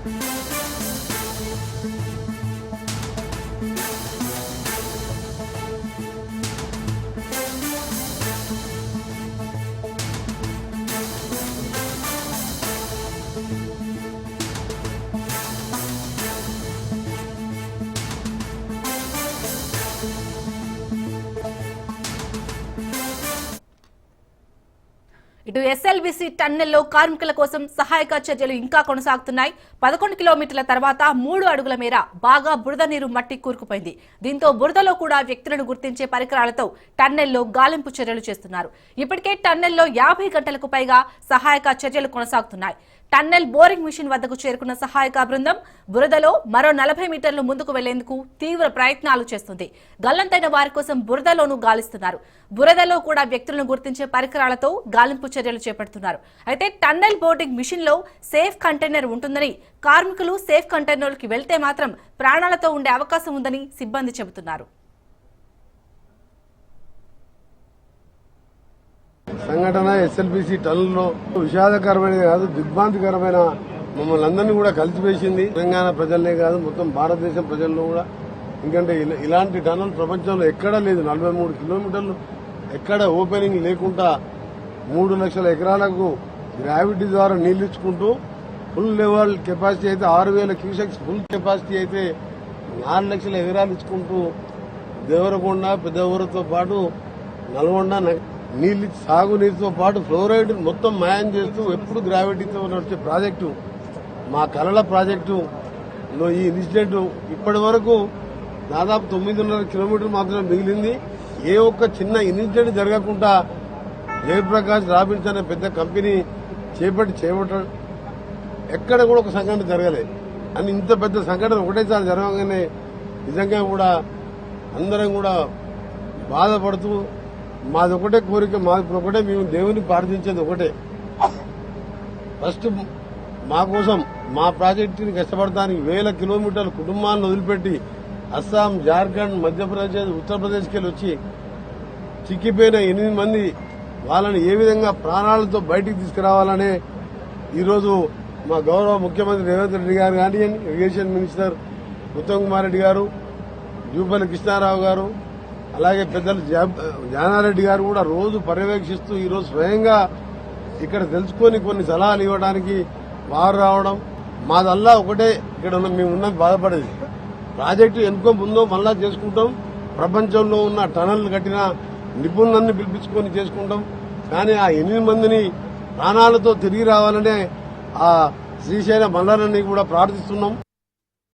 ఇటు ఎస్ఎల్బీసీ టన్నెల్లో కార్మికుల కోసం సహాయక చర్యలు ఇంకా కొనసాగుతున్నాయి. 11 కిలోమీటర్ల తర్వాత 3 అడుగుల మేర బాగా బురద నీరు మట్టి కూరుకుపోయింది. దీంతో బురదలో కూడా వ్యక్తులను గుర్తించే పరికరాలతో టన్నెల్లో గాలింపు చర్యలు చేస్తున్నారు. ఇప్పటికే టన్నెల్లో 50 గంటలకు పైగా సహాయక చర్యలు కొనసాగుతున్నాయి. టన్నెల్ బోరింగ్ మిషన్ వద్దకు చేరుకున్న సహాయక బృందం బురదలో మరో 40 మీటర్లు ముందుకు వెళ్లేందుకు తీవ్ర ప్రయత్నాలు చేస్తుంది. గల్లంతైన వారి కోసం బురదలోనూ గాలిస్తున్నారు. బురదలో కూడా వ్యక్తులను గుర్తించే పరికరాలతో గాలింపు చర్యలు చేపడుతున్నారు. అయితే టన్నెల్ బోర్డింగ్ మిషన్ లో సేఫ్ కంటైనర్ ఉంటుందని, కార్మికులు సేఫ్ కంటైనర్కి వెళ్తే మాత్రం ప్రాణాలతో ఉండే అవకాశం ఉందని సిబ్బంది చెబుతున్నారు. సంఘటన ఎస్ఎల్బీసీ టన్నుల్లో విషాదకరమైనది కాదు, దిగ్భ్రాంతికరమైన మమ్మల్ని అందరినీ కూడా కలిసివేసింది. తెలంగాణ ప్రజలనే కాదు, మొత్తం భారతదేశం ప్రజల్లో కూడా. ఎందుకంటే ఇలాంటి టన్నులు ప్రపంచంలో ఎక్కడా లేదు. 43 కిలోమీటర్లు ఎక్కడ ఓపెనింగ్ లేకుండా 3 లక్షల ఎకరాలకు గ్రావిటీ ద్వారా నీళ్లు ఇచ్చుకుంటూ ఫుల్ లెవెల్ కెపాసిటీ అయితే 6000 క్యూసెక్స్, ఫుల్ కెపాసిటీ అయితే 4 లక్షల ఎకరాలు ఇచ్చుకుంటూ దేవరకొండ, పెద్ద ఊరుతో పాటు నల్గొండ నీళ్లు సాగునీరుతో పాటు ఫ్లోరైడ్ మొత్తం మాయం చేస్తూ ఎప్పుడు గ్రావిటీతో నడిచే ప్రాజెక్టు, మా కలల ప్రాజెక్టులో ఈ ఇన్సిడెంట్ ఇప్పటి వరకు దాదాపు 9.5 కిలోమీటర్లు మాత్రమే మిగిలింది. ఏ ఒక్క చిన్న ఇన్సిడెంట్ జరగకుండా జయప్రకాష్ రాబిన్స్ అనే పెద్ద కంపెనీ చేపట్టడం ఎక్కడ కూడా ఒక సంఘటన జరగలేదు. అని ఇంత పెద్ద సంఘటన ఒకటేసారి జరగగానే నిజంగా కూడా అందరం కూడా బాధపడుతూ మాది ఒకటే కోరిక, మాది ఒకటే, మేము దేవుని ప్రార్థించేది ఒకటే. ఫస్ట్ మా కోసం మా ప్రాజెక్టుని కష్టపడటానికి 1000 కిలోమీటర్ల కుటుంబాలను వదిలిపెట్టి అస్సాం, జార్ఖండ్, మధ్యప్రదేశ్, ఉత్తరప్రదేశ్కి వెళ్ళి వచ్చి చిక్కిపోయిన 8 మంది వాళ్ళని ఏ విధంగా ప్రాణాలతో బయటికి తీసుకురావాలనే ఈరోజు మా గౌరవ ముఖ్యమంత్రి రేవంత్ రెడ్డి గారు కానివ్వండి, ఇరిగేషన్ మినిస్టర్ ఉత్తమ్ కుమార్ రెడ్డి గారు, జూపల్లి కృష్ణారావు గారు, అలాగే పెద్దలు జానారెడ్డి గారు కూడా రోజు పర్యవేక్షిస్తూ ఈరోజు స్వయంగా ఇక్కడ తెలుసుకొని కొన్ని సలహాలు ఇవ్వడానికి వారు రావడం. మాదల్లా ఒకటే, ఇక్కడ మేము ఉన్నది బాధపడేది ప్రాజెక్టు ఎందుకో ముందో మళ్ళా చేసుకుంటాం. ప్రపంచంలో ఉన్న టనల్ కట్టిన నిపుణులను పిలిపించుకొని చేసుకుంటాం. కానీ ఆ 8 మందిని ప్రాణాలతో తిరిగి రావాలనే ఆ శ్రీశైల మల్లారాన్ని కూడా ప్రార్థిస్తున్నాం.